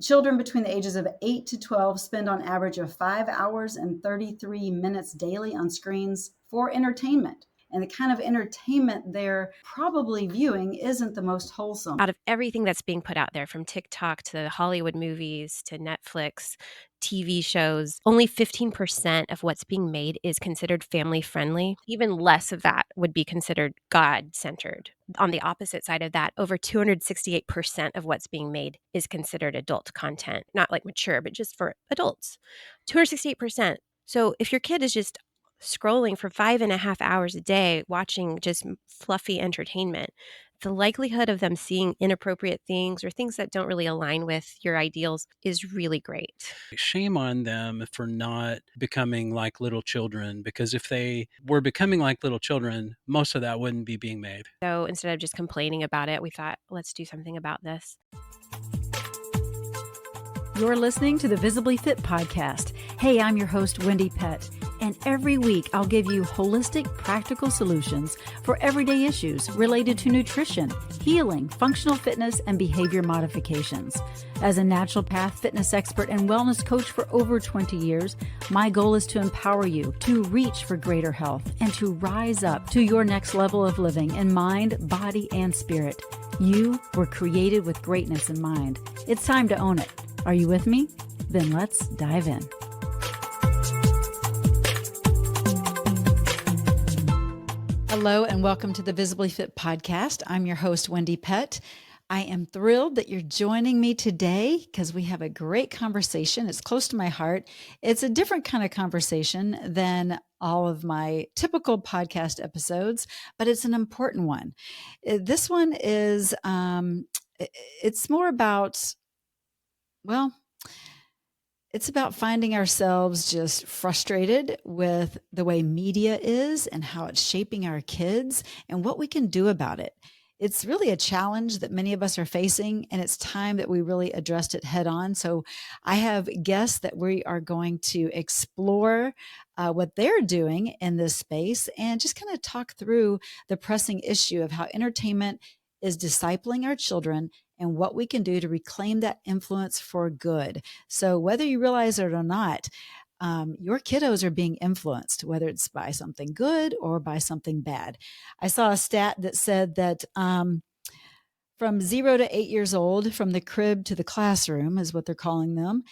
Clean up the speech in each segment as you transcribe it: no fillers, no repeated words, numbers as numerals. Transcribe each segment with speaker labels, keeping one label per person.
Speaker 1: Children between the ages of 8 to 12 spend on average of 5 hours and 33 minutes daily on screens for entertainment. And the kind of entertainment they're probably viewing isn't the most wholesome.
Speaker 2: Out of everything that's being put out there, from TikTok to Hollywood movies to Netflix, TV shows, only 15% of what's being made is considered family friendly. Even less of that would be considered God centered. On the opposite side of that, over 268% of what's being made is considered adult content, not like mature, but just for adults. 268%. So if your kid is just scrolling for 5.5 hours a day, watching just fluffy entertainment, the likelihood of them seeing inappropriate things or things that don't really align with your ideals is really great.
Speaker 3: Shame on them for not becoming like little children, because if they were becoming like little children, most of that wouldn't be being made.
Speaker 2: So instead of just complaining about it, we thought, let's do something about this.
Speaker 4: You're listening to the Visibly Fit podcast. Hey, I'm your host, Wendie Pett, and every week I'll give you holistic, practical solutions for everyday issues related to nutrition, healing, functional fitness, and behavior modifications. As a naturopath, fitness expert, and wellness coach for over 20 years, my goal is to empower you to reach for greater health and to rise up to your next level of living in mind, body, and spirit. You were created with greatness in mind. It's time to own it. Are you with me? Then let's dive in. Hello and welcome to the Visibly Fit podcast. I'm your host, Wendie Pett. I am thrilled that you're joining me today because we have a great conversation. It's close to my heart. It's a different kind of conversation than all of my typical podcast episodes, but it's an important one. This one is, it's more about, it's about finding ourselves just frustrated with the way media is and how it's shaping our kids and what we can do about it. It's really a challenge that many of us are facing, and it's time that we really addressed it head on. So I have guests that we are going to explore what they're doing in this space and just kind of talk through the pressing issue of how entertainment is discipling our children and what we can do to reclaim that influence for good. So whether you realize it or not, your kiddos are being influenced, whether it's by something good or by something bad. I saw a stat that said that from 0 to 8 years old, from the crib to the classroom is what they're calling them,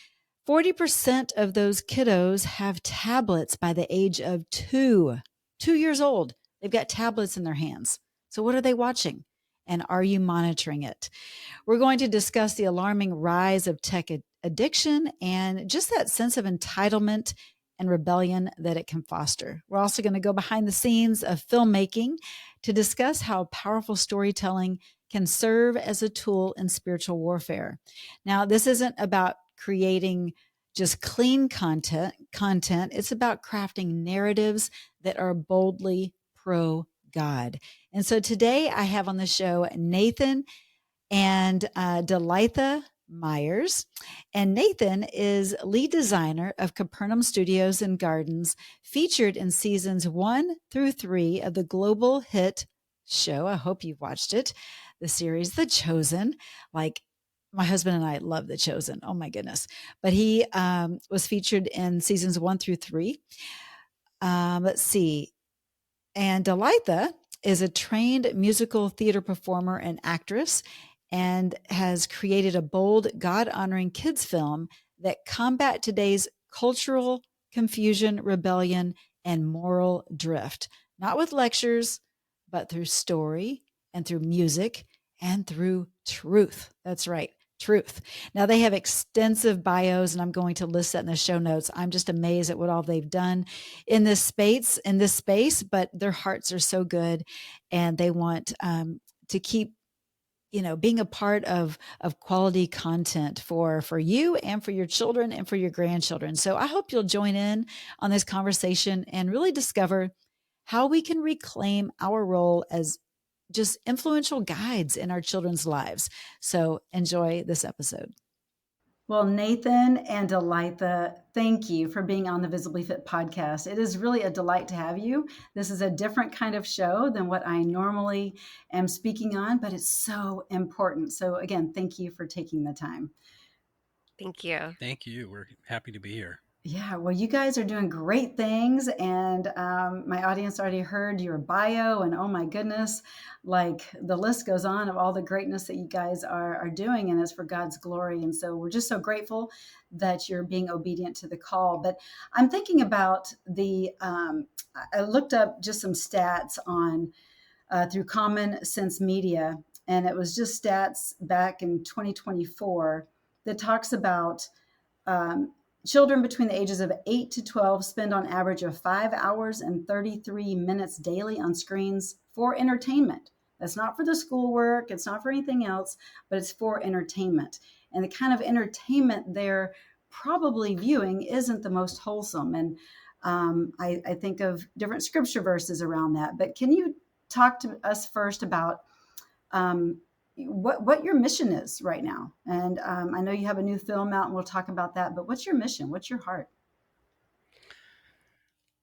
Speaker 4: 40% of those kiddos have tablets by the age of 2 years old. They've got tablets in their hands. So what are they watching? And are you monitoring it? We're going to discuss the alarming rise of tech addiction and just that sense of entitlement and rebellion that it can foster. We're also going to go behind the scenes of filmmaking to discuss how powerful storytelling can serve as a tool in spiritual warfare. Now, this isn't about creating just clean content. It's about crafting narratives that are boldly pro-God. And so today I have on the show Nathan and Delitha Myers. And Nathan is lead designer of Capernaum Studios and Gardens, featured in seasons 1 through 3 of the global hit show. I hope you've watched it. The series, The Chosen. Like, my husband and I love The Chosen. Oh my goodness. But he was featured in seasons 1 through 3. Let's see. And Delitha is a trained musical theater performer and actress, and has created a bold, God-honoring kids film that combat today's cultural confusion, rebellion, and moral drift, not with lectures, but through story and through music and through truth. That's right. Truth. Now, they have extensive bios, and I'm going to list that in the show notes. I'm just amazed at what all they've done in this space, but their hearts are so good, and they want to keep being a part of quality content for you and for your children and for your grandchildren. So I hope you'll join in on this conversation and really discover how we can reclaim our role as just influential guides in our children's lives. So enjoy this episode.
Speaker 1: Well, Nathan and Delitha, thank you for being on the Visibly Fit podcast. It is really a delight to have you. This is a different kind of show than what I normally am speaking on, but it's so important. So again, thank you for taking the time.
Speaker 2: Thank you.
Speaker 3: Thank you. We're happy to be here.
Speaker 1: Yeah, well, you guys are doing great things, and my audience already heard your bio, and oh my goodness, like the list goes on of all the greatness that you guys are doing, and it's for God's glory. And so we're just so grateful that you're being obedient to the call. But I'm thinking about I looked up just some stats on through Common Sense Media, and it was just stats back in 2024 that talks about um, children between the ages of 8 to 12 spend on average of 5 hours and 33 minutes daily on screens for entertainment. That's not for the schoolwork, it's not for anything else, but it's for entertainment. And the kind of entertainment they're probably viewing isn't the most wholesome. And I think of different scripture verses around that. But can you talk to us first about um, what your mission is right now? And I know you have a new film out, and we'll talk about that. But what's your mission? What's your heart?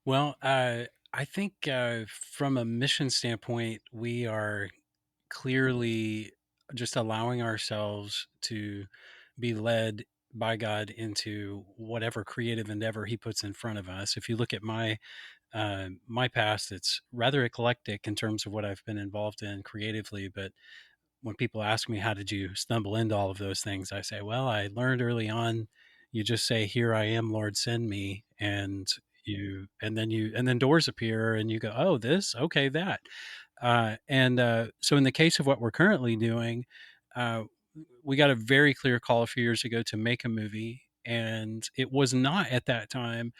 Speaker 3: Well, I think from a mission standpoint, we are clearly just allowing ourselves to be led by God into whatever creative endeavor He puts in front of us. If you look at my past, it's rather eclectic in terms of what I've been involved in creatively. But when people ask me, how did you stumble into all of those things? I say, well, I learned early on, you just say, here I am, Lord, send me. And then doors appear and you go, oh, this, okay, that. So in the case of what we're currently doing, uh, we got a very clear call a few years ago to make a movie. And it was not at that time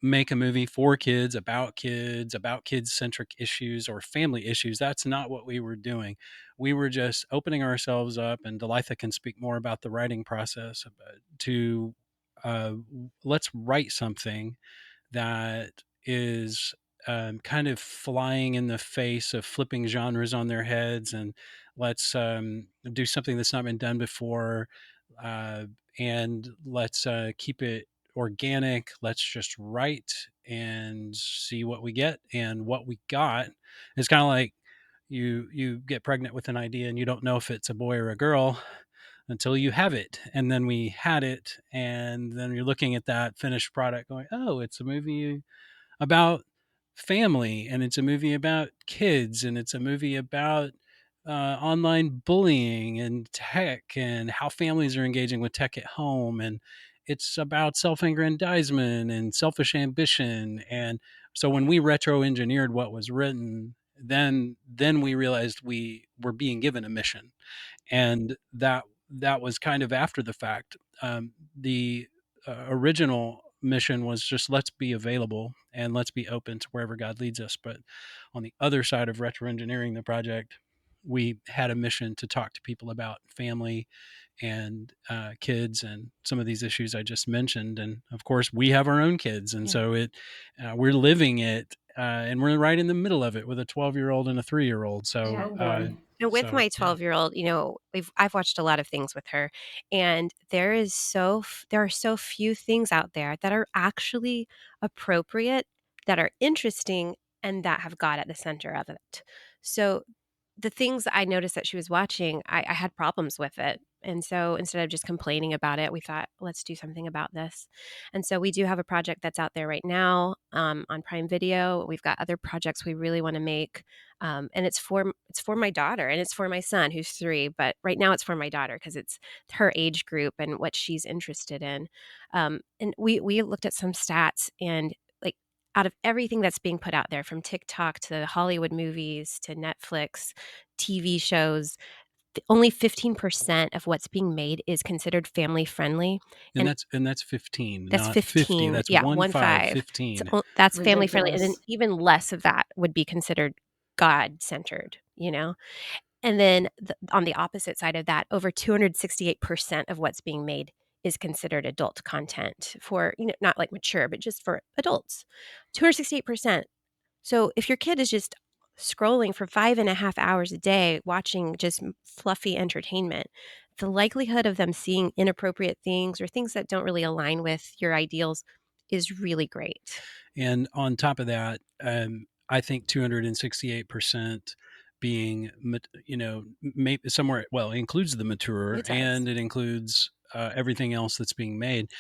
Speaker 3: make a movie for kids, about kids centric issues or family issues. That's not what we were doing. We were just opening ourselves up, and Delitha can speak more about the writing process to uh, let's write something that is kind of flying in the face of flipping genres on their heads, and let's do something that's not been done before, uh, and let's keep it organic. Let's just write and see what we get. And what we got is kind of like you get pregnant with an idea and you don't know if it's a boy or a girl until you have it. And then we had it, and then you're looking at that finished product going, oh, it's a movie about family, and it's a movie about kids, and it's a movie about online bullying and tech and how families are engaging with tech at home, and it's about self-aggrandizement and selfish ambition. And so when we retro engineered what was written, then we realized we were being given a mission, and that was kind of after the fact. The original mission was just let's be available and let's be open to wherever God leads us. But on the other side of retro engineering the project, we had a mission to talk to people about family and kids and some of these issues I just mentioned. And of course, we have our own kids, and so we're living it, and we're right in the middle of it with a 12-year-old and a 3-year-old.
Speaker 2: Yeah.
Speaker 1: Oh boy.
Speaker 2: With my
Speaker 3: Yeah.
Speaker 2: 12-year-old, I've watched a lot of things with her, and there are so few things out there that are actually appropriate, that are interesting, and that have God at the center of it. So the things I noticed that she was watching, I had problems with it. And so instead of just complaining about it, we thought, let's do something about this. And so we do have a project that's out there right now on Prime Video. We've got other projects we really want to make. And it's for my daughter and it's for my son who's 3. But right now it's for my daughter because it's her age group and what she's interested in. And we looked at some stats, and like out of everything that's being put out there, from TikTok to Hollywood movies to Netflix, TV shows, only 15% of what's being made is considered family friendly.
Speaker 3: And
Speaker 2: And
Speaker 3: that's 15,
Speaker 2: that's
Speaker 3: not 50.
Speaker 2: 15.
Speaker 3: That's
Speaker 2: Yeah,
Speaker 3: 1
Speaker 2: 1
Speaker 3: 5
Speaker 2: 5.
Speaker 3: 15.
Speaker 2: That's family friendly. And then
Speaker 1: Ridiculous.
Speaker 2: even less of that would be considered God centered. And then on the opposite side of that, over 268% of what's being made is considered adult content for, not like mature, but just for adults. 268%. So if your kid is just scrolling for 5.5 hours a day, watching just fluffy entertainment, the likelihood of them seeing inappropriate things or things that don't really align with your ideals is really great.
Speaker 3: And on top of that, I think 268% being, maybe somewhere, well, it includes the mature
Speaker 2: It does.
Speaker 3: and it includes everything else that's being made.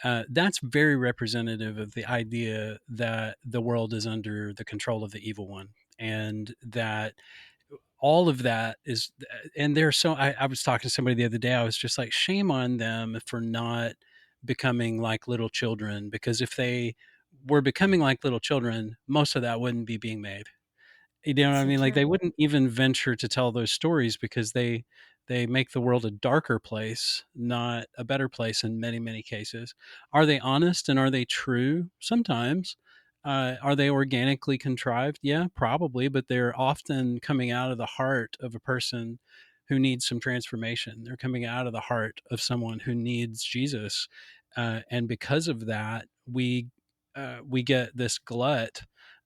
Speaker 3: That's very representative of the idea that the world is under the control of the evil one, and that all of that is, and they're so, I was talking to somebody the other day, I was just like, shame on them for not becoming like little children, because if they were becoming like little children, most of that wouldn't be being made. You know what I
Speaker 1: So
Speaker 3: mean? Like,
Speaker 1: true.
Speaker 3: they wouldn't even venture to tell those stories, because they make the world a darker place, not a better place in many, many cases. Are they honest and are they true? Sometimes. Are they organically contrived? Yeah, probably, but they're often coming out of the heart of a person who needs some transformation. They're coming out of the heart of someone who needs Jesus, and because of that, we get this glut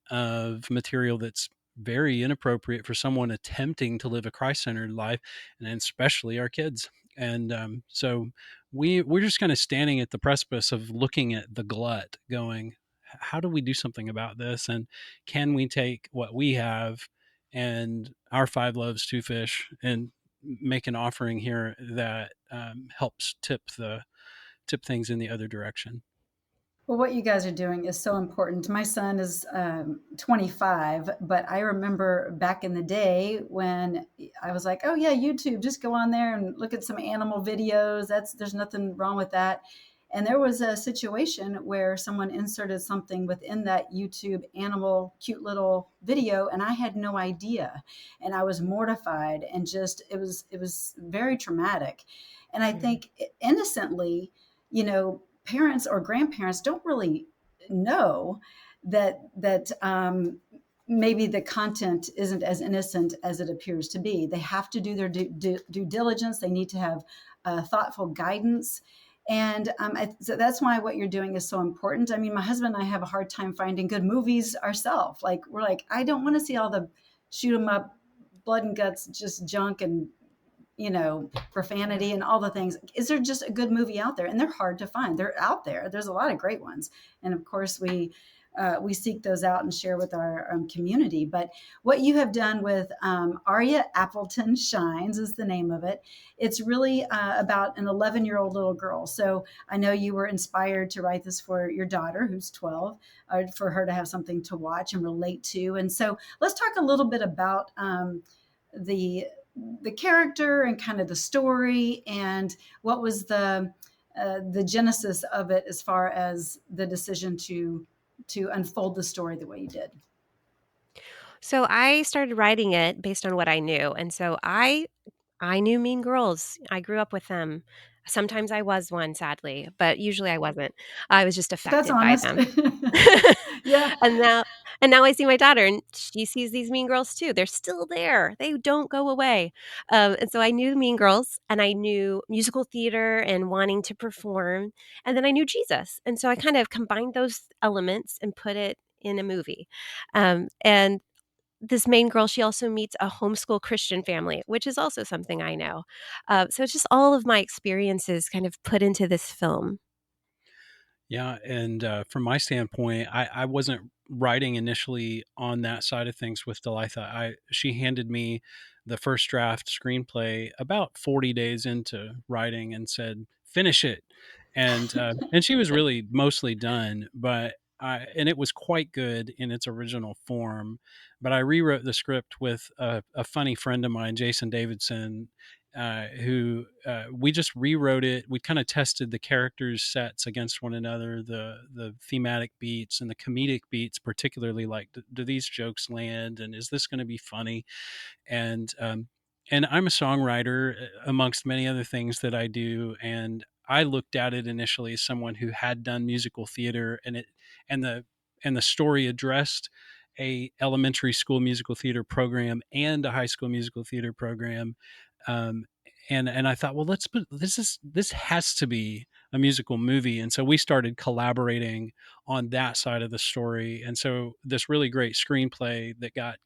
Speaker 3: of material that's very inappropriate for someone attempting to live a Christ-centered life, and especially our kids. And so we're just kind of standing at the precipice of looking at the glut, going, how do we do something about this? And can we take what we have and our 5 loaves, 2 fish, and make an offering here that helps tip things in the other direction?
Speaker 1: Well, what you guys are doing is so important. My son is 25, but I remember back in the day when I was like, "Oh yeah, YouTube, just go on there and look at some animal videos. There's nothing wrong with that." And there was a situation where someone inserted something within that YouTube animal cute little video, and I had no idea, and I was mortified, and just it was very traumatic. And I
Speaker 2: Mhm.
Speaker 1: think innocently, parents or grandparents don't really know that maybe the content isn't as innocent as it appears to be. They have to do their due diligence. They need to have thoughtful guidance. And so that's why what you're doing is so important. I mean, my husband and I have a hard time finding good movies ourselves. Like, we're like, I don't want to see all the shoot 'em up, blood and guts, just junk and
Speaker 2: Yeah.
Speaker 1: profanity and all the things. Is there just a good movie out there? And they're hard to find. They're out there. There's a lot of great ones, and of course we seek those out and share with our community. But what you have done with Aria Appleton Shines is the name of it. It's really about an 11-year-old little girl. So I know you were inspired to write this for your daughter, who's 12, for her to have something to watch and relate to. And so let's talk a little bit about the the character and kind of the story, and what was the genesis of it as far as the decision to unfold the story the way you did.
Speaker 2: So I started writing it based on what I knew, and so I knew Mean Girls. I grew up with them. Sometimes I was one, sadly, but usually I wasn't. I was just
Speaker 1: That's
Speaker 2: affected by
Speaker 1: honest.
Speaker 2: them.
Speaker 1: Yeah.
Speaker 2: And now I see my daughter, and she sees these Mean Girls too. They're still there. They don't go away. And so I knew Mean Girls, and I knew musical theater and wanting to perform, and then I knew Jesus. And so I kind of combined those elements and put it in a movie. And this main girl, she also meets a homeschool Christian family, which is also something I know. So it's just all of my experiences kind of put into this film.
Speaker 3: Yeah, and from my standpoint, I wasn't writing initially on that side of things with Delitha. She handed me the first draft screenplay about 40 days into writing and said, "Finish it," and she was really mostly done, but and it was quite good in its original form. But I rewrote the script with a funny friend of mine, Jason Davidson, who we just rewrote it. We kind of tested the characters' sets against one another, the thematic beats and the comedic beats, particularly like, do these jokes land, and is this going to be funny? And and I'm a songwriter amongst many other things that I do, and I looked at it initially as someone who had done musical theater, and the and the story addressed a elementary school musical theater program and a high school musical theater program. um, and I thought, well, let's put this has to be a musical movie, and so we started collaborating on that side of the story. And so this really great screenplay that got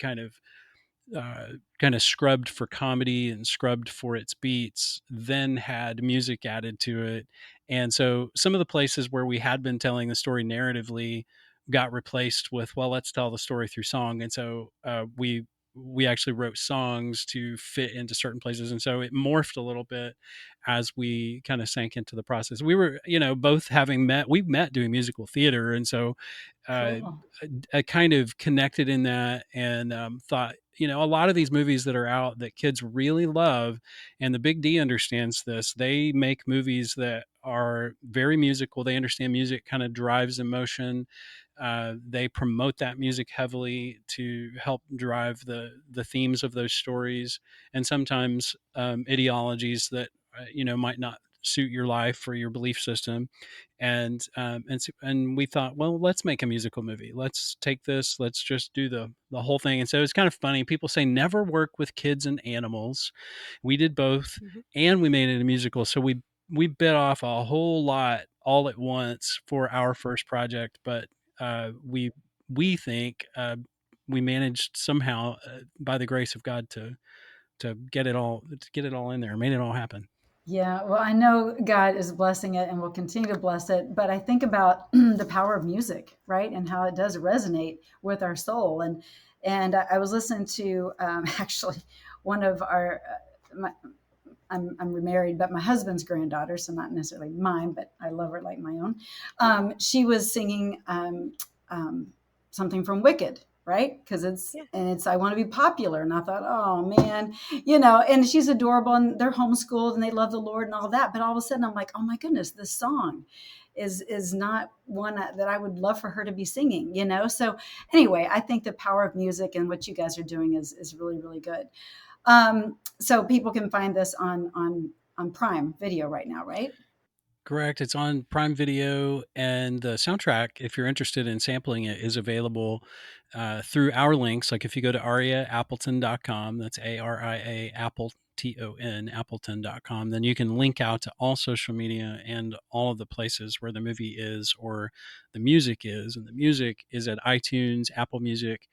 Speaker 3: uh, kind of scrubbed for comedy and scrubbed for its beats, then had music added to it. And so some of the places where we had been telling the story narratively got replaced with, well, let's tell the story through song. And so we we actually wrote songs to fit into certain places. And so it morphed a little bit as we kind of sank into the process. We were, both we've met doing musical theater. And so uh,
Speaker 1: Cool.
Speaker 3: I kind of connected in that, and thought, a lot of these movies that are out that kids really love, and the Big D understands this. They make movies that are very musical. They understand music kind of drives emotion. They promote that music heavily to help drive the themes of those stories, and sometimes ideologies that might not suit your life or your belief system. And we thought, well, let's make a musical movie. Let's take this. Let's just do the whole thing. And so it's kind of funny. People say never work with kids and animals. We did both,
Speaker 2: Mhm.
Speaker 3: and we made it a musical. So we bit off a whole lot all at once for our first project, but we think we managed somehow, by the grace of God, to get it all in there, made it all happen.
Speaker 1: Yeah, well, I know God is blessing it and will continue to bless it, but I think about the power of music, right, and how it does resonate with our soul. And I was listening to actually one of our I'm remarried, but my husband's granddaughter, so not necessarily mine, but I love her like my own. She was singing um, something from Wicked, right? Because
Speaker 2: Yeah.
Speaker 1: it's I want to be popular, and I thought, oh man, and she's adorable, and they're homeschooled, and they love the Lord and all that. But all of a sudden, I'm like, oh my goodness, this song is not one that I would love for her to be singing. So anyway, I think the power of music and what you guys are doing is really, really good. So people can find this on Prime Video right now, right?
Speaker 3: Correct. It's on Prime Video, and the soundtrack, if you're interested in sampling it, is available through our links. Like if you go to ariaappleton.com, that's ARIA Appleton, Appleton.com, then you can link out to all social media and all of the places where the movie is or the music is. And the music is at iTunes, Apple Music,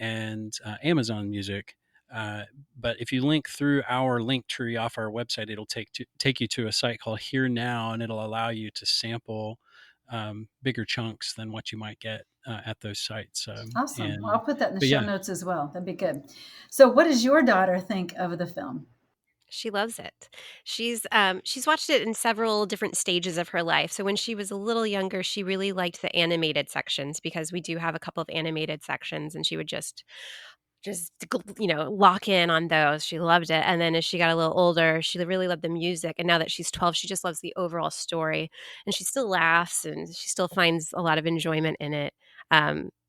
Speaker 3: and Amazon Music. But if you link through our link tree off our website, it'll take you to a site called Here Now, and it'll allow you to sample bigger chunks than what you might get at those sites.
Speaker 1: Awesome. Well, I'll put that in the
Speaker 3: But
Speaker 1: show
Speaker 3: yeah,
Speaker 1: notes as well. That'd be good. So, what does your daughter think of the film?
Speaker 2: She loves it. She's watched it in several different stages of her life. So when she was a little younger, she really liked the animated sections because we do have a couple of animated sections, and she would just lock in on those. She loved it. And then as she got a little older, she really loved the music. And now that she's 12, she just loves the overall story. And she still laughs and she still finds a lot of enjoyment in it.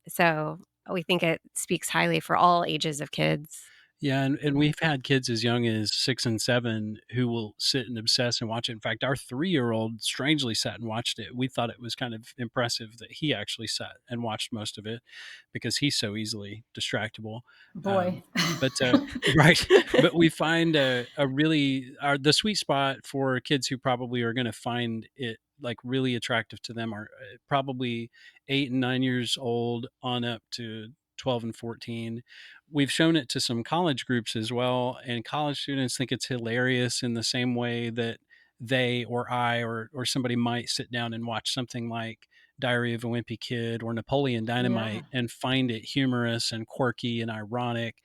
Speaker 2: So we think it speaks highly for all ages of kids.
Speaker 3: yeah, and we've had kids as young as 6 and 7 who will sit and obsess and watch it. In fact, our 3-year-old strangely sat and watched it. We thought it was kind of impressive that he actually sat and watched most of it because he's so easily distractible.
Speaker 1: Boy.
Speaker 3: But right, but we find a really the sweet spot for kids who probably are going to find it like really attractive to them are probably 8 and 9 years old on up to 12 and 14. We've shown it to some college groups as well, and college students think it's hilarious in the same way that they or I or somebody might sit down and watch something like Diary of a Wimpy Kid or Napoleon
Speaker 1: Yeah.
Speaker 3: Dynamite and find it humorous and quirky and ironic,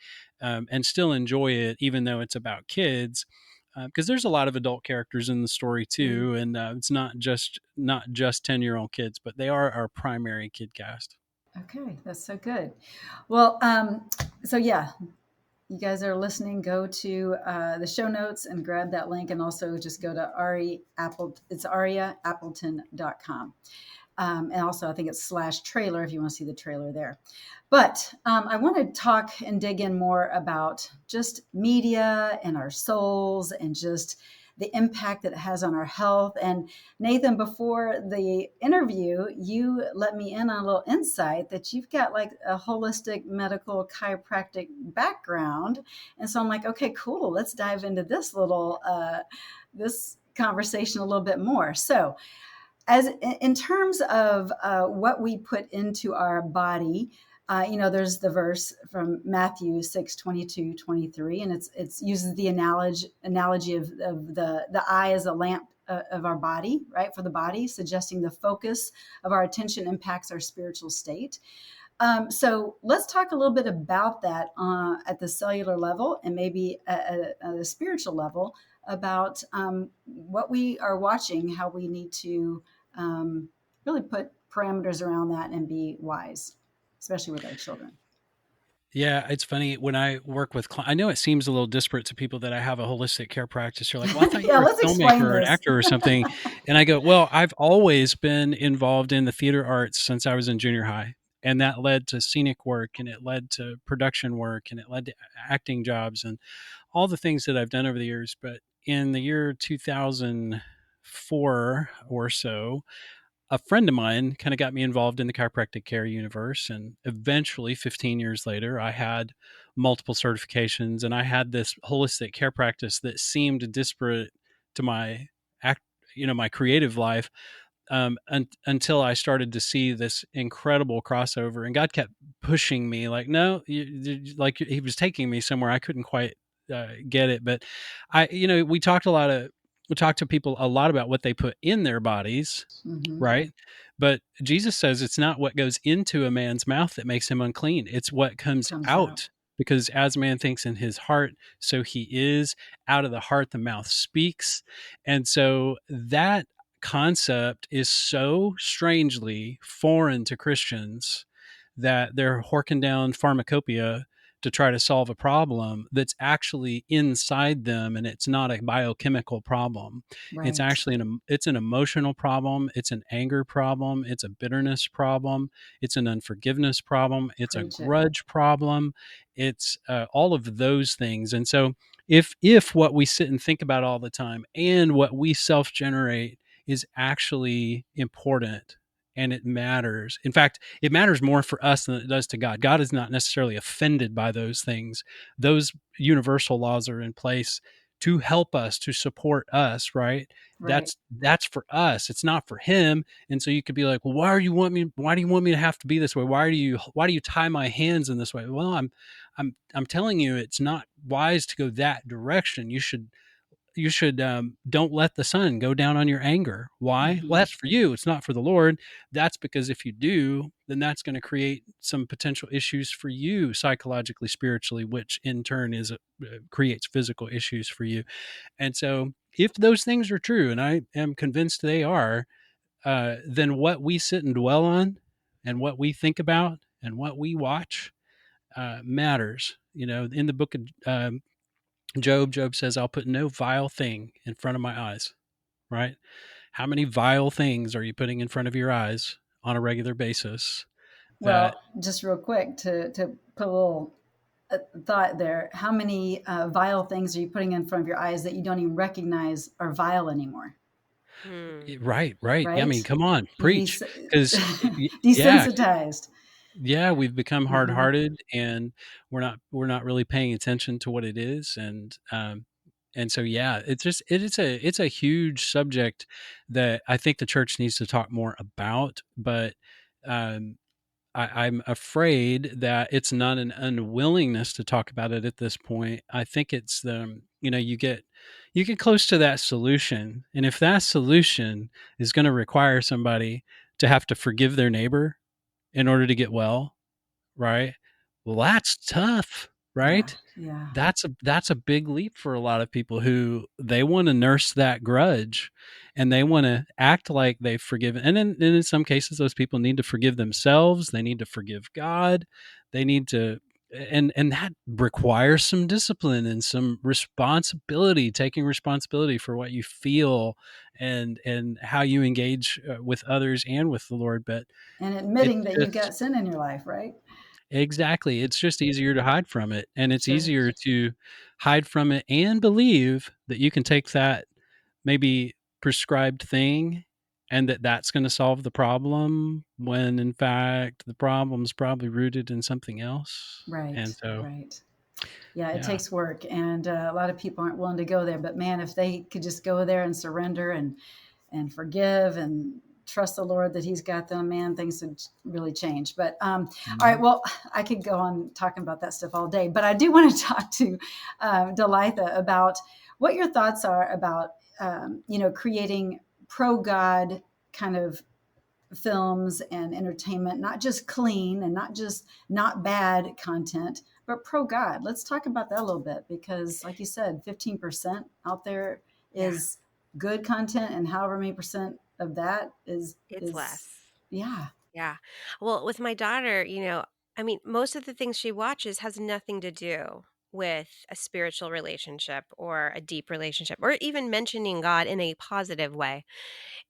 Speaker 3: and still enjoy it even though it's about kids, because there's a lot of adult characters in the story
Speaker 1: Mm.
Speaker 3: too, and it's not just 10-year-old kids, but they are our primary kid cast.
Speaker 1: Okay, that's so good. Well, so yeah, you guys are listening, go to the show notes and grab that link, and also just go to it's ariaappleton.com. And also, I think it's /trailer if you want to see the trailer there. But I want to talk and dig in more about just media and our souls and just the impact that it has on our health. And Nathan, before the interview, you let me in on a little insight that you've got like a holistic medical chiropractic background. And so I'm like, okay, cool. Let's dive into this conversation a little bit more. So, as in terms of what we put into our body, there's the verse from Matthew 6:22-23, and it's uses the analogy of the eye as a lamp of our body, right, for the body, suggesting the focus of our attention impacts our spiritual state. So let's talk a little bit about that at the cellular level and maybe at a spiritual level about what we are watching, how we need to really put parameters around that and be wise, especially with our children.
Speaker 3: Yeah, it's funny when I work with I know it seems a little disparate to people that I have a holistic care practice. You're like, "Well, I thought you
Speaker 1: Yeah,
Speaker 3: were
Speaker 1: let's
Speaker 3: a filmmaker
Speaker 1: explain
Speaker 3: or an
Speaker 1: this.
Speaker 3: actor or something." And I go, "Well, I've always been involved in the theater arts since I was in junior high." And that led to scenic work, and it led to production work, and it led to acting jobs and all the things that I've done over the years. But in the year 2004 or so, a friend of mine kind of got me involved in the chiropractic care universe. And eventually, 15 years later, I had multiple certifications and I had this holistic care practice that seemed disparate to my act, my creative life, until I started to see this incredible crossover. And God kept pushing me like, no, like he was taking me somewhere I couldn't quite get it. But we talked to people a lot about what they put in their bodies,
Speaker 1: Mm-hmm.
Speaker 3: right? But Jesus says it's not what goes into a man's mouth that makes him unclean. It's what comes
Speaker 1: Comes out.
Speaker 3: out. Because as man thinks in his heart, so he is. Out of the heart, the mouth speaks. And so that concept is so strangely foreign to Christians that they're horking down pharmacopoeia to try to solve a problem that's actually inside them, and it's not a biochemical problem. It's
Speaker 1: Right.
Speaker 3: actually it's an emotional problem, it's an anger problem, it's a bitterness problem, it's an unforgiveness problem, it's a
Speaker 1: Preach it.
Speaker 3: grudge problem, it's all of those things. And so if what we sit and think about all the time and what we self-generate is actually important and it matters. In fact, it matters more for us than it does to God. God is not necessarily offended by those things. Those universal laws are in place to help us, to support us, right?
Speaker 1: Right.
Speaker 3: That's for us. It's not for him. And so you could be like, well, why do you want me to have to be this way? Why do you tie my hands in this way? Well, I'm telling you, it's not wise to go that direction. You should don't let the sun go down on your anger. Why? Well,
Speaker 1: Mm-hmm.
Speaker 3: that's for you. It's not for the Lord. That's because if you do, then that's going to create some potential issues for you psychologically, spiritually, which in turn creates physical issues for you. And so, if those things are true, and I am convinced they are, then what we sit and dwell on, and what we think about, and what we watch matters. In the book of Job says, I'll put no vile thing in front of my eyes, right? How many vile things are you putting in front of your eyes on a regular basis that
Speaker 1: Well, just real quick to put a little thought there. How many vile things are you putting in front of your eyes that you don't even recognize are vile anymore?
Speaker 2: Hmm.
Speaker 3: right. Yeah, I mean,
Speaker 1: Right?
Speaker 3: come on,
Speaker 1: You be
Speaker 3: preach. Because yeah,
Speaker 1: desensitized.
Speaker 3: yeah, we've become
Speaker 1: Mm-hmm.
Speaker 3: hard-hearted, and we're not really paying attention to what it is. And so yeah, it's a huge subject that I think the church needs to talk more about. But um I'm afraid that it's not an unwillingness to talk about it at this point. I think it's you get close to that solution, and if that solution is going to require somebody to have to forgive their neighbor in order to get well, right? Well, that's tough,
Speaker 1: Yeah.
Speaker 3: right?
Speaker 1: Yeah.
Speaker 3: That's a big leap for a lot of people who they want to nurse that grudge and they want to act like they've forgiven. And in some cases, those people need to forgive themselves. They need to forgive God. They need to, and that requires some discipline and some responsibility, taking responsibility for what you feel and how you engage with others and with the Lord. But
Speaker 1: And
Speaker 3: it's
Speaker 1: admitting that you've
Speaker 3: just
Speaker 1: got sin in your life, right?
Speaker 3: exactly. It's just easier to hide from it, and it's
Speaker 1: Sure.
Speaker 3: easier to hide from it and believe that you can take that maybe prescribed thing and that's going to solve the problem when in fact the problem's probably rooted in something else. And
Speaker 1: Right.
Speaker 3: so,
Speaker 1: Right. Yeah, it
Speaker 3: yeah.
Speaker 1: takes work, and a lot of people aren't willing to go there. But man, if they could just go there and surrender and forgive and trust the Lord that He's got them, man, things would really change. But all right,
Speaker 3: Mhm.
Speaker 1: well, I could go on talking about that stuff all day, but I do want to talk to Delitha about what your thoughts are about creating pro God kind of films and entertainment, not just clean and not just not bad content, but pro God. Let's talk about that a little bit because, like you said, 15% out there
Speaker 2: Yeah,
Speaker 1: is good content, and however many percent of that
Speaker 2: it's
Speaker 1: is
Speaker 2: less.
Speaker 1: yeah,
Speaker 2: Yeah. Well, with my daughter, I mean, most of the things she watches has nothing to do with a spiritual relationship or a deep relationship or even mentioning God in a positive way.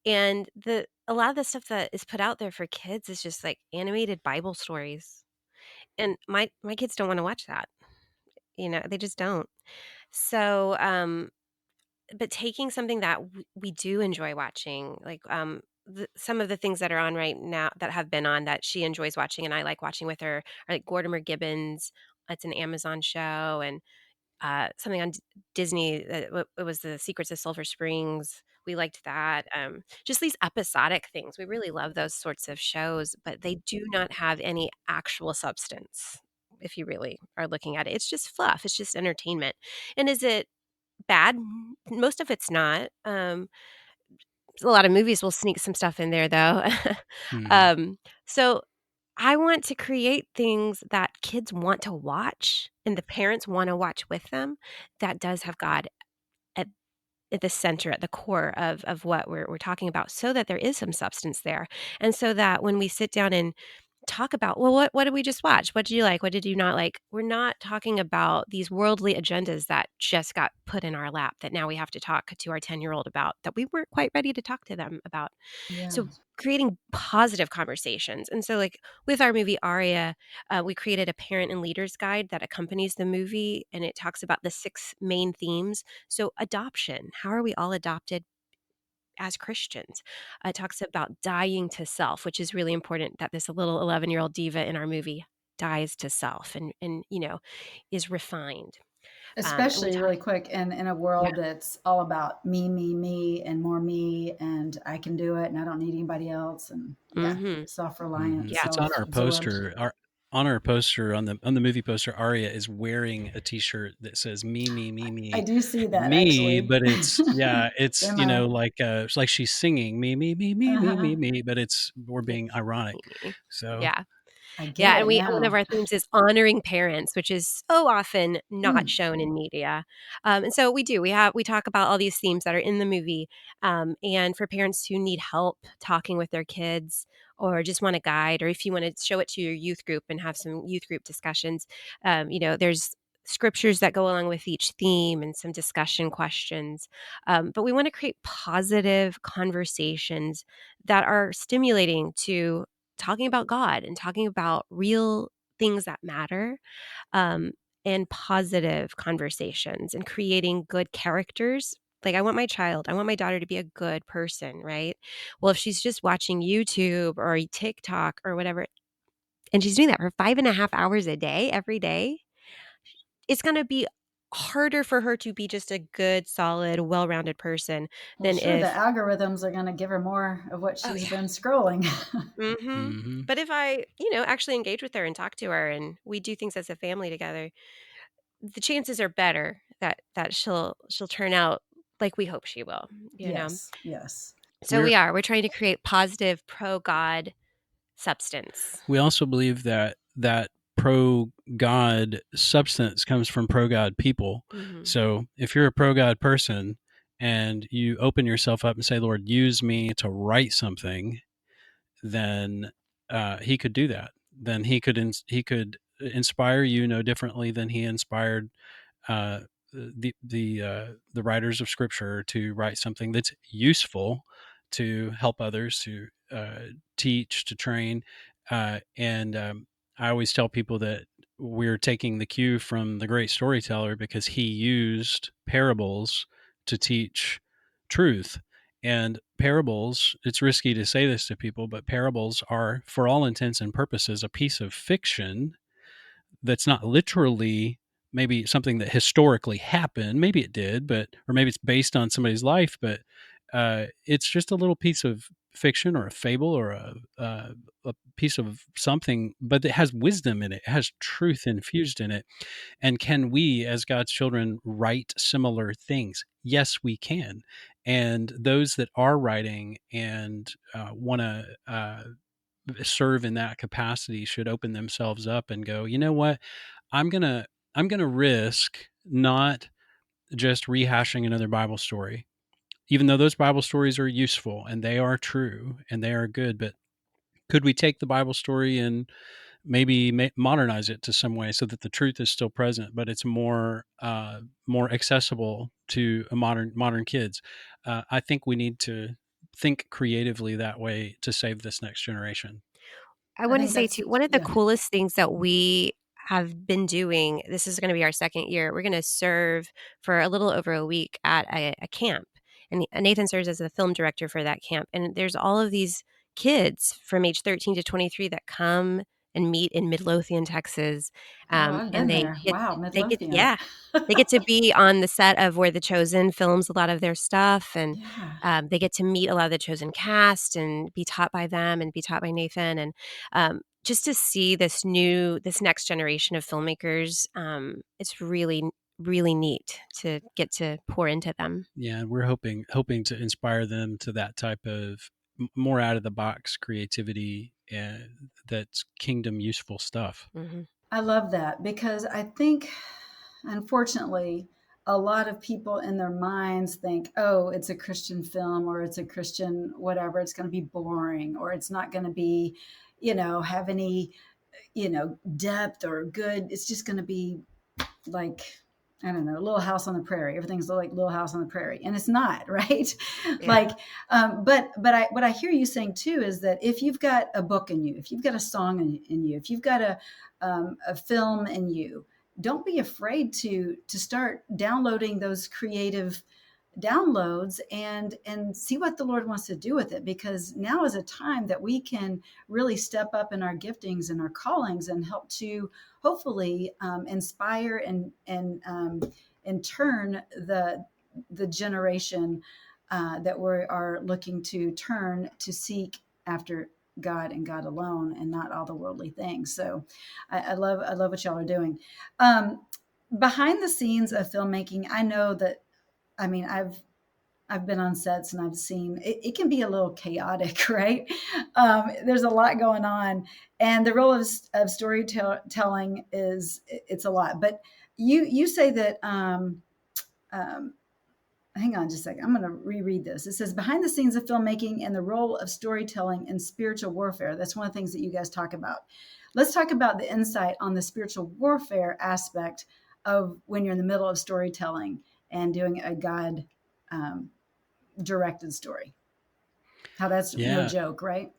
Speaker 2: And the a lot of the stuff that is put out there for kids is just like animated Bible stories. And my kids don't want to watch that. They just don't. So, but taking something that we do enjoy watching, like some of the things that are on right now that have been on that she enjoys watching and I like watching with her are like Gordimer Gibbons. It's an Amazon show, and something on Disney. It was the Secrets of Sulphur Springs. We liked that. Just these episodic things. We really love those sorts of shows, but they do not have any actual substance. If you really are looking at it, it's just fluff. It's just entertainment. And is it bad? Most of it's not. A lot of movies will sneak some stuff in there though.
Speaker 3: Hmm.
Speaker 2: So I want to create things that kids want to watch and the parents want to watch with them that does have God at at the center, at the core of what we're talking about, so that there is some substance there. And so that when we sit down and talk about, well, what did we just watch? What did you like? What did you not like? We're not talking about these worldly agendas that just got put in our lap that now we have to talk to our 10-year-old about that we weren't quite ready to talk to them about.
Speaker 1: yeah.
Speaker 2: So creating positive conversations. And so like with our movie Aria, we created a parent and leaders guide that accompanies the movie, and it talks about the 6 main themes. So adoption, how are we all adopted as Christians? It talks about dying to self, which is really important that this little 11-year-old diva in our movie dies to self and is refined. And we
Speaker 1: Especially
Speaker 2: talk,
Speaker 1: really quick in a
Speaker 2: yeah.
Speaker 1: world that's all about me, and more me, and I can do it, and I don't need anybody else, and yeah,
Speaker 2: Hmm.
Speaker 1: self-reliant,
Speaker 3: Hmm.
Speaker 2: Yeah.
Speaker 3: It's on our
Speaker 1: self-absorbed.
Speaker 3: poster. On our poster on the movie poster, Aria is wearing a T-shirt that says "Me, me, me,
Speaker 1: I
Speaker 3: me,
Speaker 1: do see that
Speaker 3: me,"
Speaker 1: actually.
Speaker 3: but it's
Speaker 1: They're my
Speaker 3: like it's like she's singing "Me, me, me, me, me,
Speaker 1: uh-huh.
Speaker 3: me, me," but we're being
Speaker 2: It's
Speaker 3: ironic.
Speaker 2: Mimi.
Speaker 3: So
Speaker 2: Yeah.
Speaker 1: I get
Speaker 2: Yeah, and
Speaker 1: it
Speaker 2: one of
Speaker 1: now.
Speaker 2: our themes is honoring parents, which is so often not
Speaker 1: Mm,
Speaker 2: shown in media. And so we talk about all these themes that are in the movie. And for parents who need help talking with their kids or just want a guide, or if you want to show it to your youth group and have some youth group discussions, there's scriptures that go along with each theme and some discussion questions. But we want to create positive conversations that are stimulating to talking about God and talking about real things that matter, um, and positive conversations and creating good characters. Like I want my daughter to be a good person, right? Well, if she's just watching YouTube or TikTok or whatever, and she's doing that for 5.5 hours a day, every day, it's going to be harder for her to be just a good, solid, well-rounded person
Speaker 1: well,
Speaker 2: than
Speaker 1: sure, the
Speaker 2: if,
Speaker 1: algorithms are going to give her more of what
Speaker 2: oh
Speaker 1: she's
Speaker 2: yeah.
Speaker 1: been scrolling.
Speaker 2: Mhm.
Speaker 3: hmm
Speaker 2: But if I, actually engage with her and talk to her and we do things as a family together, the chances are better that she'll turn out like we hope she will, you know.
Speaker 1: Yes, yes.
Speaker 2: So
Speaker 3: we're
Speaker 2: we're trying to create positive pro God substance.
Speaker 3: we also believe that pro God substance comes from pro God people.
Speaker 2: Mhm.
Speaker 3: So if you're a pro God person and you open yourself up and say, "Lord, use me to write something," then He could do that. Then He could inspire you no differently than He inspired uh, the writers of Scripture to write something that's useful to help others, to teach, to train, and I always tell people that we're taking the cue from the great storyteller because he used parables to teach truth. And parables, it's risky to say this to people, but parables are, for all intents and purposes, a piece of fiction that's not literally maybe something that historically happened. Maybe it did, but or maybe it's based on somebody's life, but it's just a little piece of fiction or a fable or a piece of something, but it has wisdom in it. It has truth infused in it. And can we, as God's children, write similar things? Yes, we can. And those that are writing and want to serve in that capacity should open themselves up and go, you know what, I'm gonna I'm gonna risk not just rehashing another Bible story, even though those Bible stories are useful and they are true and they are good. But could we take the Bible story and maybe modernize it to some way so that the truth is still present, but it's more accessible to a modern kids? I think we need to think creatively that way to save this next generation.
Speaker 2: I
Speaker 1: I
Speaker 2: want to
Speaker 1: think
Speaker 2: say
Speaker 1: that's,
Speaker 2: too, one of the
Speaker 1: yeah.
Speaker 2: coolest things that we have been doing, this is going to be our second year. We're going to serve for a little over a week at a camp. And Nathan serves as the film director for that camp. And there's all of these kids from age 13 to 23 that come and meet in Midlothian, Texas.
Speaker 1: Oh, I've
Speaker 2: And
Speaker 1: been there. Wow, Midlothian.
Speaker 2: yeah, they get to be on the set of where The Chosen films a lot of their stuff. And
Speaker 1: Yeah.
Speaker 2: they get to meet a lot of the Chosen cast and be taught by them and be taught by Nathan. And just to see this next generation of filmmakers, it's really, really neat to get to pour into them.
Speaker 3: Yeah, and we're hoping to inspire them to that type of more out of the box creativity and that's kingdom useful stuff.
Speaker 2: Hmm.
Speaker 1: I love that because I think, unfortunately, a lot of people in their minds think, oh, it's a Christian film or it's a Christian whatever. It's going to be boring or it's not going to be, have any, depth or good. It's just going to be like, I don't know, Little House on the Prairie. Everything's like Little House on the Prairie, and it's not, right?
Speaker 2: Yeah.
Speaker 1: Like, but what I hear you saying too is that if you've got a book in you, if you've got a song in you, if you've got a film in you, don't be afraid to start downloading those creative downloads and see what the Lord wants to do with it, because now is a time that we can really step up in our giftings and our callings and help to hopefully inspire and turn the generation that we are looking to turn to seek after God and God alone and not all the worldly things. So I love what y'all are doing. Behind the scenes of filmmaking, I know that, I mean, I've been on sets and I've seen it can be a little chaotic, right? There's a lot going on, and the role of storytelling it's a lot. But you say that. Um, Hang on just a second. I'm going to reread this. It says behind the scenes of filmmaking and the role of storytelling in spiritual warfare. That's one of the things that you guys talk about. Let's talk about the insight on the spiritual warfare aspect of when you're in the middle of storytelling and doing a God um, directed story. How that's no
Speaker 3: Yeah,
Speaker 1: joke, right?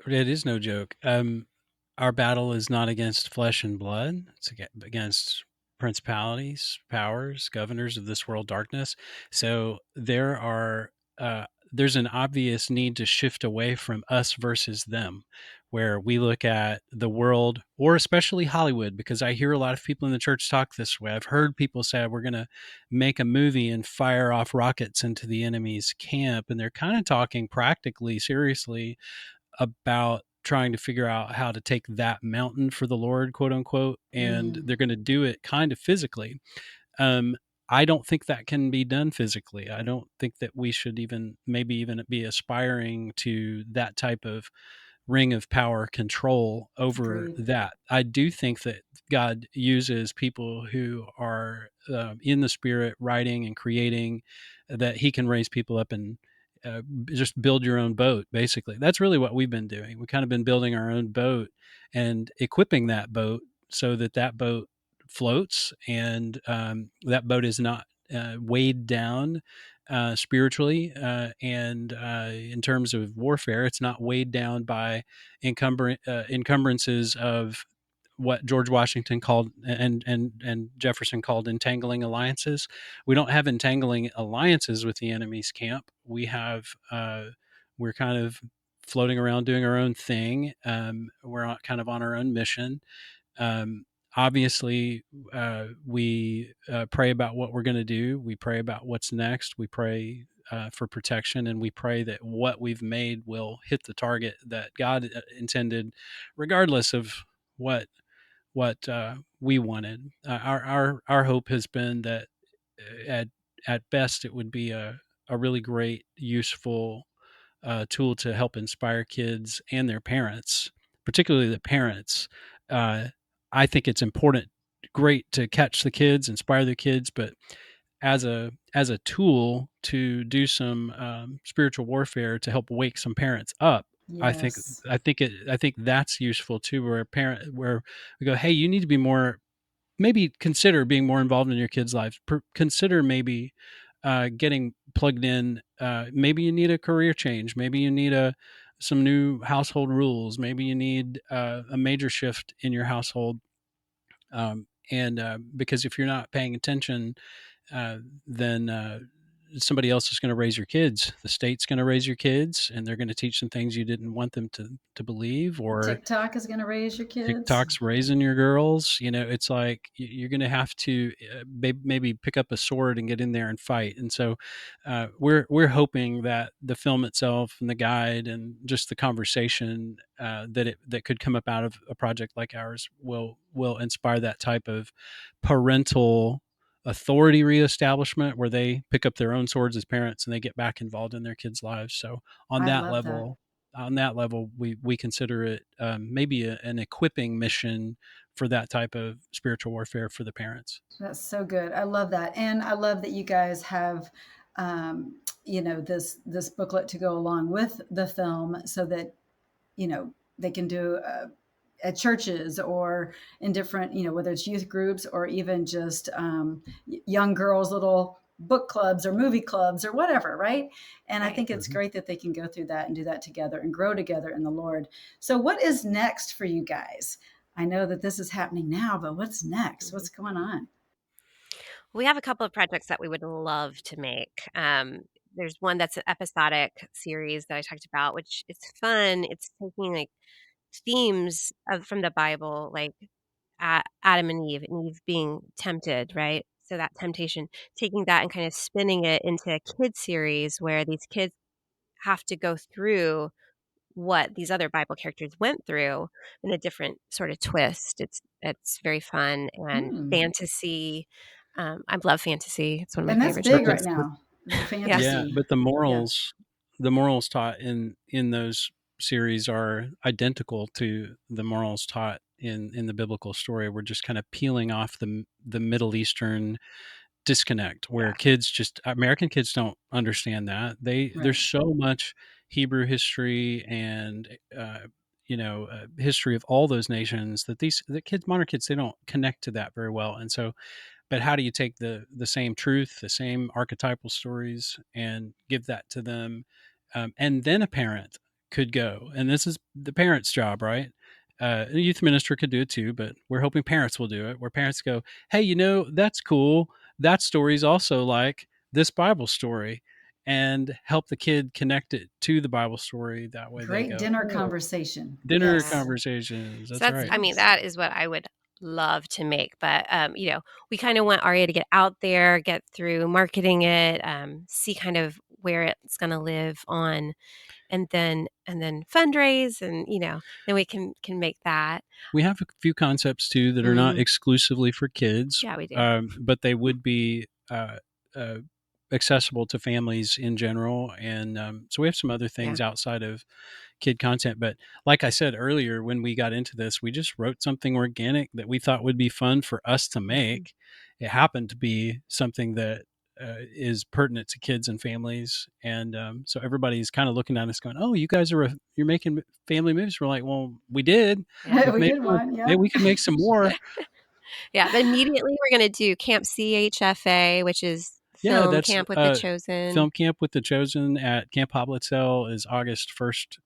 Speaker 3: it is no joke. Our battle is not against flesh and blood; it's against principalities, powers, governors of this world darkness. So there's an obvious need to shift away from us versus them, where we look at the world, or especially Hollywood, because I hear a lot of people in the church talk this way. I've heard people say we're going to make a movie and fire off rockets into the enemy's camp, and they're kind of talking practically, seriously about trying to figure out how to take that mountain for the Lord, quote unquote, and
Speaker 1: Mm-hmm.
Speaker 3: they're going to do it kind of physically. Um, I don't think that can be done physically. I don't think that we should maybe even be aspiring to that type of ring of power control over
Speaker 1: Agreed.
Speaker 3: that. I do think that God uses people who are in the spirit, writing and creating, that He can raise people up and just build your own boat. Basically, that's really what we've been doing. We've kind of been building our own boat and equipping that boat so that that boat floats and that boat is not weighed down spiritually and in terms of warfare. It's not weighed down by encumbrances of what George Washington called and Jefferson called entangling alliances. We don't have entangling alliances with the enemy's camp. We're kind of floating around doing our own thing. We're kind of on our own mission. Um, Obviously, we pray about what we're going to do. We pray about what's next. We pray for protection, and we pray that what we've made will hit the target that God intended, regardless of what we wanted. Our hope has been that at best it would be a really great, useful tool to help inspire kids and their parents, particularly the parents. Uh, I think it's important, great to catch the kids, inspire the kids, but as a tool to do some spiritual warfare to help wake some parents up.
Speaker 1: Yes.
Speaker 3: I think that's useful too, where we go, hey, you need to be more, maybe consider being more involved in your kids' lives. Consider maybe getting plugged in. Maybe you need a career change. Maybe you need some new household rules. Maybe you need a major shift in your household. And because if you're not paying attention, uh, then somebody else is going to raise your kids. The state's going to raise your kids, and they're going to teach them things you didn't want them to believe, or
Speaker 1: TikTok is going to raise your kids.
Speaker 3: TikTok's raising your girls. It's like you're going to have to maybe pick up a sword and get in there and fight. And so we're hoping that the film itself and the guide and just the conversation that could come up out of a project like ours will inspire that type of parental authority reestablishment, where they pick up their own swords as parents and they get back involved in their kids' lives. So on
Speaker 1: I
Speaker 3: that
Speaker 1: love that.
Speaker 3: level, we consider it maybe an equipping mission for that type of spiritual warfare for the parents.
Speaker 1: That's so good. I love that, and I love that you guys have, this booklet to go along with the film, so that they can do at churches or in different, whether it's youth groups or even just young girls' little book clubs or movie clubs or whatever, right? And I
Speaker 2: Right.
Speaker 1: think it's great that they can go through that and do that together and grow together in the Lord. So, what is next for you guys? I know that this is happening now, but what's next? What's going on?
Speaker 2: We have a couple of projects that we would love to make. There's one that's an episodic series that I talked about, which is fun. It's taking like themes from the Bible, like Adam and Eve being tempted, right? So that temptation, taking that and kind of spinning it into a kid series where these kids have to go through what these other Bible characters went through in a different sort of twist. It's very fun and
Speaker 1: Hmm.
Speaker 2: fantasy. I love fantasy. It's one of my
Speaker 1: And that's
Speaker 2: favorite
Speaker 1: big right
Speaker 2: genres.
Speaker 1: now.
Speaker 2: Yeah.
Speaker 3: Yeah,
Speaker 1: Fantasy.
Speaker 3: but
Speaker 1: Yeah.
Speaker 3: the morals taught in those series are identical to the morals taught in the biblical story. We're just kind of peeling off the Middle Eastern disconnect, where
Speaker 2: Yeah.
Speaker 3: American kids don't understand that. There's
Speaker 1: Right.
Speaker 3: so much Hebrew history and history of all those nations that modern kids, they don't connect to that very well. And so, but how do you take the same truth, the same archetypal stories, and give that to them? And then a parent could go, and this is the parent's job, right? A youth minister could do it too, but we're hoping parents will do it, where parents go, hey, that's cool. That story's also like this Bible story, and help the kid connect it to the Bible story. That way they
Speaker 1: Great
Speaker 3: go,
Speaker 1: dinner
Speaker 3: oh,
Speaker 1: conversation.
Speaker 3: dinner
Speaker 1: Yes.
Speaker 3: conversations.
Speaker 2: So
Speaker 3: That's
Speaker 2: that's,
Speaker 3: right.
Speaker 2: I mean,
Speaker 1: Yes.
Speaker 2: that is what I would love to make. But, we kind of want Aria to get out there, get through marketing it, see kind of where it's going to live on, and then fundraise, and then we can make that.
Speaker 3: We have a few concepts too that are not
Speaker 2: Mm,
Speaker 3: exclusively for kids,
Speaker 2: yeah, we do.
Speaker 3: but they would be uh, accessible to families in general. And so we have some other
Speaker 2: Yeah.
Speaker 3: things outside of kid content. But like I said earlier, when we got into this, we just wrote something organic that we thought would be fun for us to
Speaker 2: Mhm.
Speaker 3: make. It happened to be something that is pertinent to kids and families, and so everybody's kind of looking at us, going, "Oh, you guys you're making family movies." We're like, "Well, we did,
Speaker 2: Yeah.
Speaker 3: but
Speaker 1: We did one.
Speaker 3: maybe
Speaker 1: Yeah.
Speaker 3: we could make some more."
Speaker 2: Yeah. But immediately we're going to do Camp CHFA, which is
Speaker 3: Yeah,
Speaker 2: film
Speaker 3: that's
Speaker 2: camp with the Chosen.
Speaker 3: film camp with the Chosen at Camp Hoblitzell is August 1st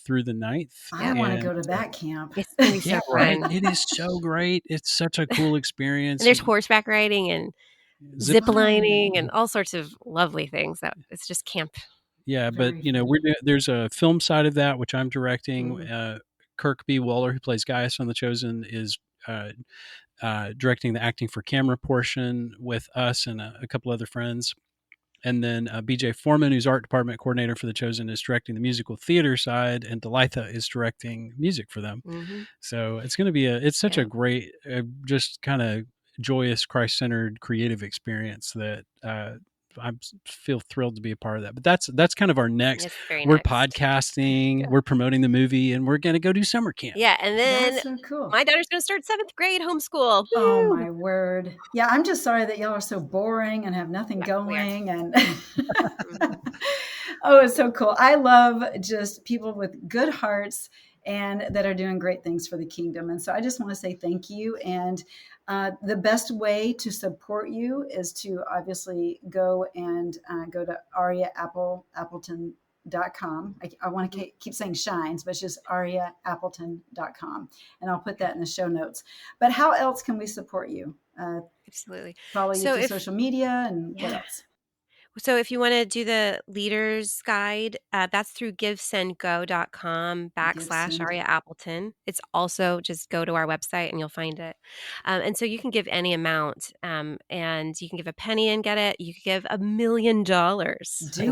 Speaker 3: through the 9th,
Speaker 1: I
Speaker 2: Yep.
Speaker 1: want to
Speaker 3: and
Speaker 1: go to that camp.
Speaker 2: It's going to be
Speaker 3: yeah,
Speaker 2: so
Speaker 3: right.
Speaker 2: fun.
Speaker 3: It is so great. It's such a cool
Speaker 2: And
Speaker 3: experience.
Speaker 2: there's horseback riding and
Speaker 3: Zip,
Speaker 2: zip
Speaker 1: Fun.
Speaker 2: lining and all sorts of lovely things. That it's just camp.
Speaker 3: yeah, but
Speaker 1: Very fun.
Speaker 3: there's a film side of that which I'm directing.
Speaker 2: Mhm.
Speaker 3: Kirk B. Waller, who plays Gaius on the Chosen, is uh, directing the acting for camera portion with us and a couple other friends. And then BJ Foreman, who's art department coordinator for the Chosen, is directing the musical theater side, and Delitha is directing music for them.
Speaker 2: Mhm.
Speaker 3: So it's going to be it's such a
Speaker 2: Yeah.
Speaker 3: great, just kind of joyous, Christ-centered, creative experience that feel thrilled to be a part of that. But that's kind of our next.
Speaker 2: It's very
Speaker 3: We're
Speaker 2: next.
Speaker 3: podcasting,
Speaker 2: Yeah.
Speaker 3: we're promoting the movie, and we're going to go do summer camp.
Speaker 2: Yeah, and then
Speaker 1: That's so cool.
Speaker 2: my daughter's going to start 7th grade homeschool.
Speaker 1: Oh
Speaker 2: Woo!
Speaker 1: my word. Yeah, I'm just sorry that y'all are so boring and have nothing
Speaker 2: Yeah, we are.
Speaker 1: going. And
Speaker 2: Mhm.
Speaker 1: oh, it's so cool. I love just people with good hearts and that are doing great things for the kingdom. And so I just want to say thank you. And the best way to support you is to obviously go to Aria Appleton.com. I want to keep saying Shines, but it's just ariaappleton.com. And I'll put that in the show notes. But how else can we support you?
Speaker 2: Absolutely.
Speaker 1: Follow you
Speaker 2: So
Speaker 1: through
Speaker 2: if
Speaker 1: social media and what
Speaker 2: Yeah.
Speaker 1: else?
Speaker 2: So if you want to do the leaders guide, that's through givesendgo.com/Aria
Speaker 1: Gibson.
Speaker 2: Appleton. It's also just go to our website and you'll find it. And so you can give any amount, and you can give a penny and get it. You can give $1 million
Speaker 1: Do
Speaker 2: and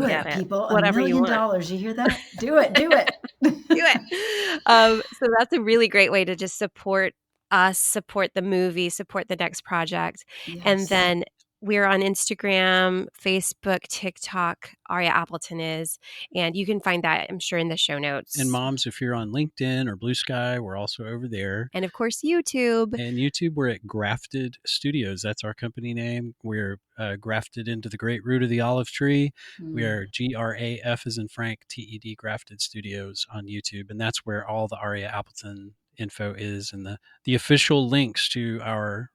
Speaker 1: it,
Speaker 2: get it.
Speaker 1: people.
Speaker 2: Whatever
Speaker 1: $1
Speaker 2: you
Speaker 1: million.
Speaker 2: want.
Speaker 1: You hear that? Do it. Do it.
Speaker 2: Do it. So that's a really great way to just support us, support the movie, support the next project. And
Speaker 1: Yes.
Speaker 2: then we're on Instagram, Facebook, TikTok. Aria Appleton is, and you can find that, I'm sure, in the show notes.
Speaker 3: And moms, if you're on LinkedIn or Blue Sky, we're also over there.
Speaker 2: And of course, YouTube.
Speaker 3: And YouTube, we're at Grafted Studios. That's our company name. We're grafted into the great root of the olive tree. We are GRAF as in Frank, TED, Grafted Studios on YouTube. And that's where all the Aria Appleton info is. And the official links to our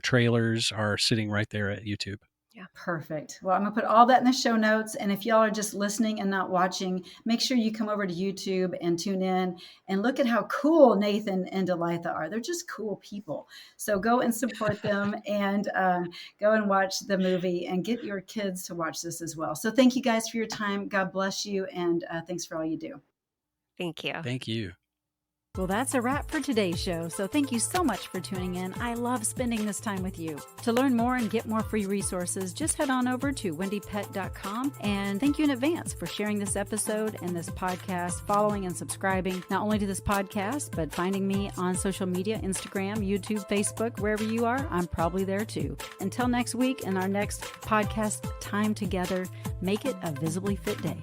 Speaker 3: trailers are sitting right there at YouTube.
Speaker 2: Yeah.
Speaker 1: Perfect. Well, I'm going to put all that in the show notes. And if y'all are just listening and not watching, make sure you come over to YouTube and tune in and look at how cool Nathan and Delitha are. They're just cool people. So go and support them and go and watch the movie and get your kids to watch this as well. So thank you guys for your time. God bless you. And thanks for all you do.
Speaker 2: Thank you.
Speaker 3: Thank you.
Speaker 4: Well, that's a wrap for today's show, so thank you so much for tuning in. I love spending this time with you. To learn more and get more free resources, just head on over to wendiepett.com, and thank you in advance for sharing this episode and this podcast, following and subscribing not only to this podcast, but finding me on social media, Instagram, YouTube, Facebook, wherever you are, I'm probably there too. Until next week and our next podcast time together, make it a visibly fit day.